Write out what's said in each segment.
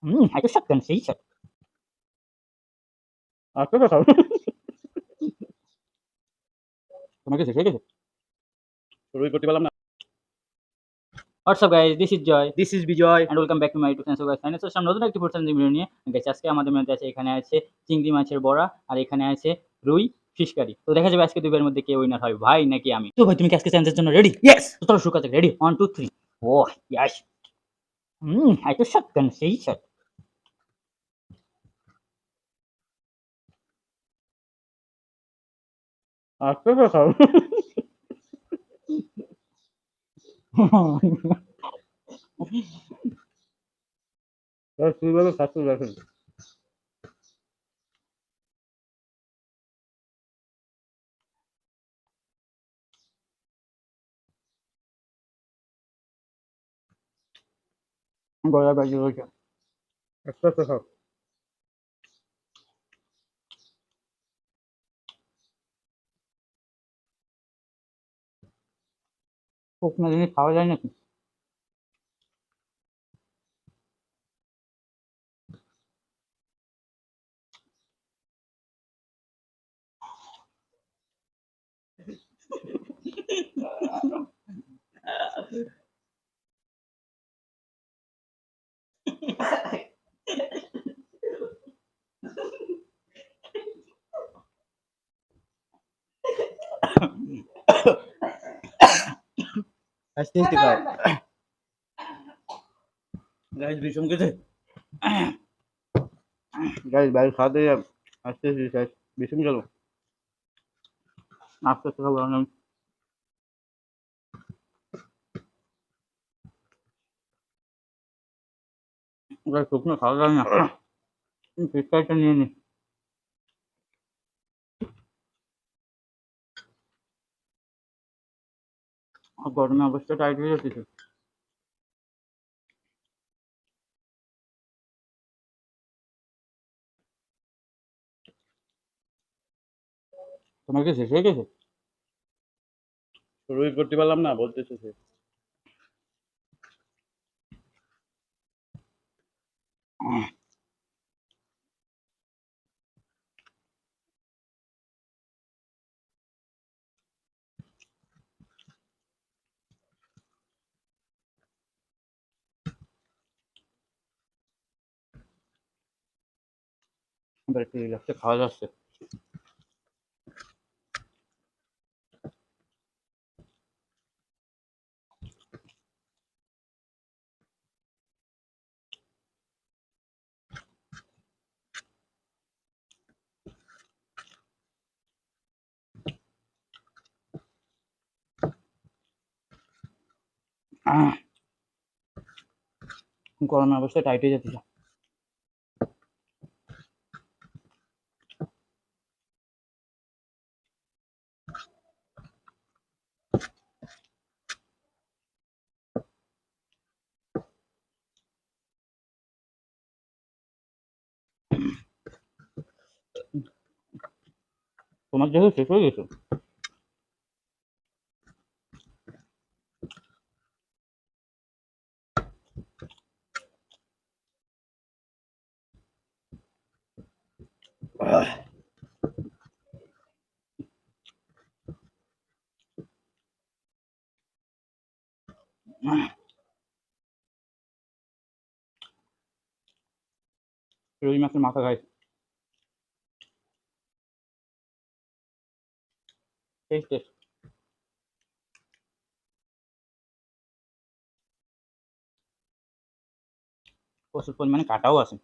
Hay cái sắc cần xí sắc. Cái কথা তোমার কাছে ঠিক আছে শুরুই করতে পারলাম না What's up guys, this is Joy this is Bijoy and welcome back to my YouTube channel. So guys, final সব নতুন একটি পরিচালনা ভিডিও নিয়ে গাইস আজকে আমাদের মধ্যে আছে এখানে আছে চিংড়ি মাছের বড়া আর এখানে আছে রুই ফিশ কারি। তো দেখা যাবে আজকে দুইয়ের মধ্যে কে উইনার হয়, ভাই নাকি আমি। তো ভাই তুমি কি আজকে চ্যালেঞ্জের জন্য রেডি? ইয়েস তো চলো শুরু করা যাক। রেডি 1 2 3 ও yes hay cái sắc cần xí sắc. cái কথা কিভাবে খাচ্ছ দেখেন গলা বাজি হয়েছে আস্তে আস্তে খাও শুকনো জিনিস খাওয়া যায় নাকি আস্তে আস্তে খাও গাইস বিষম খেতে গাইস বাইরে খাওয়াতে আস্তে আস্তে গাইস বেশি গেল আস্তে আস্তে খাবো আমি গাইস শুকনো খাওয়া যায় না ফিশ ফ্রাইটা নিয়ে নি গরমে অবস্থা টাইট হয়ে যাচ্ছে তোমার কি শেষ হয়ে গেছে শুরুই করতে পারলাম না বলতেছে সে এবার একটু রিল্যাক্সে খাওয়া যাচ্ছে গরমে অবস্থা টাইট হয়ে যাচ্ছে তোমার যেহেতু শেষ হয়ে গেছে রুই মাছের মাথা খাই টেস্ট টেস্ট প্রচুর পরিমাণে কাটাও আছে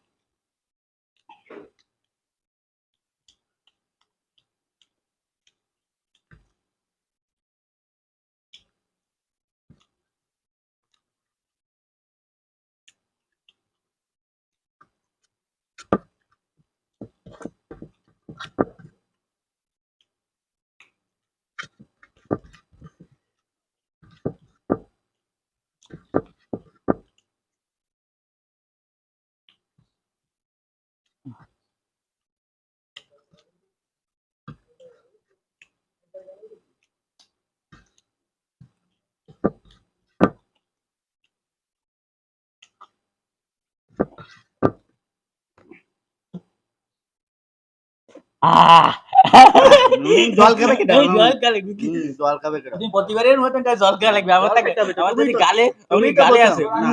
জল খাবে কেটা? এই জল খালে কি? জল খাবে কেটা? তুমি প্রতিবারের মতন একটা জল খাওয়া লাগবে আমার জল লাগে। খেতে হবে তো, আমার তুমি যদি তো- গালে তুমি তো গালে বলছো। আছে না,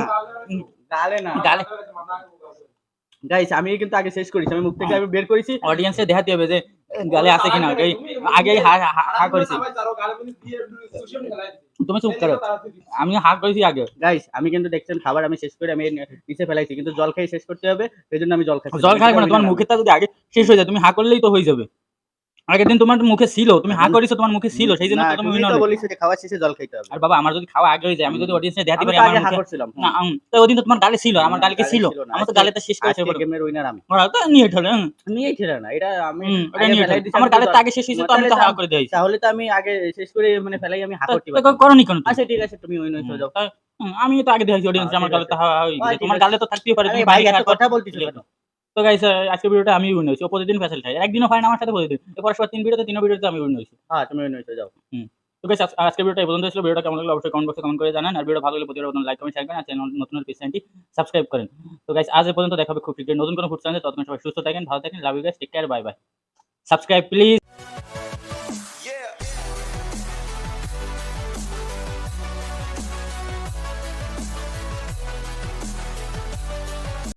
গালে না। গালে গাইস আমি কিন্তু আগে শেষ করেছি, আমি মুখ থেকে আমি বের করেছি। অডিয়েন্সে দেখাতে হবে যে গালে আছে কিনা। এই আগেই হা করেছি। তুমি চুপ করো, আমি হা করেছি আগে। গাইস আমি কিন্তু দেখছেন খাবার আমি শেষ করে আমি নিচে ফেলাইছি, কিন্তু জল খেয়ে শেষ করতে হবে, সেই জন্য আমি জল খাচ্ছি। জল খাবে না, তোমার মুখেরটা যদি আগে শেষ হয়ে যায় তুমি হা করলেই তো হয়ে যাবে। আগের দিন তোমার মুখে ছিল, তুমি হা করেছো, তোমার মুখে ছিল, সেই জন্য না, তো তুমি তুমি উইনার তো হলে। বলিস যে খাওয়া শেষে জল খাইতে হবে। আর বাবা আমার যদি খাওয়া আগে হয়ে যায়, আমি যদি অডিয়েন্সে দেখাতে আমি পারি তো আমার আগে হা মুখে করছিলাম। না তো ওদিন তো তোমার গালে ছিল, আমার গালে কি ছিল? আমার তো গালে তো শেষ করেছে। আজকে গেমের উইনার আমি। ওরা তো নিয়ে ঠলে। নিয়ে ছিল না, এটা আমি ওটা আগে নিয়ে ফেলাই ঠলে। দিছি। আমার গালে তো আগে শেষ হয়েছে, তো আমি তো হা করে দিয়েছি। তাহলে তো আমি আগে শেষ করে মানে ফেলাই আমি হা করতে তো পারতাম। করনি কেন তুমি? আচ্ছা ঠিক আছে, তুমি উইনার হয়ে যাও। আমি তো আগে দেখেছি অডিয়েন্স, আমার ঠিক গালে আছে। তো হাওয়া হয়ে গেছে, ঠিক তোমার আছে। গালে তো থাকতেই পারে। আরে তুমি ভাই বাইরে এত থাকো। কথা বলতিস কেন? তো গাইস আজকে ভিডিওটা আমি উইন হয়েছি, ও প্রতিদিন ফ্যাসেল খাই, একদিনও হয় না আমার সাথে প্রতিদিন। এরপর 3 ভিডিওতে 3 ভিডিওতে আমি উইন হয়েছি। হ্যাঁ তুমি উইনার হয়ে যাও। তো গাইস আজকে ভিডিওটা এই পর্যন্ত ছিল। ভিডিওটা কেমন লাগলো অবশ্যই কমেন্ট বক্সে কমেন্ট করে জানান। আর ভিডিও ভালো লাগলে প্রতিবার লাইক কমেন্ট শেয়ার করেন, আর চ্যানেল নতুন হলে চ্যানেলটি সাবস্ক্রাইব করেন। তো গাইস আজ এই পর্যন্ত, দেখা হবে খুব শীঘ্রই নতুন কোনো ফুড চ্যানেলে। ততক্ষণ সবাই সুস্থ থাকেন, ভালো থাকেন। Love you guys, take care, bye bye. Subscribe please.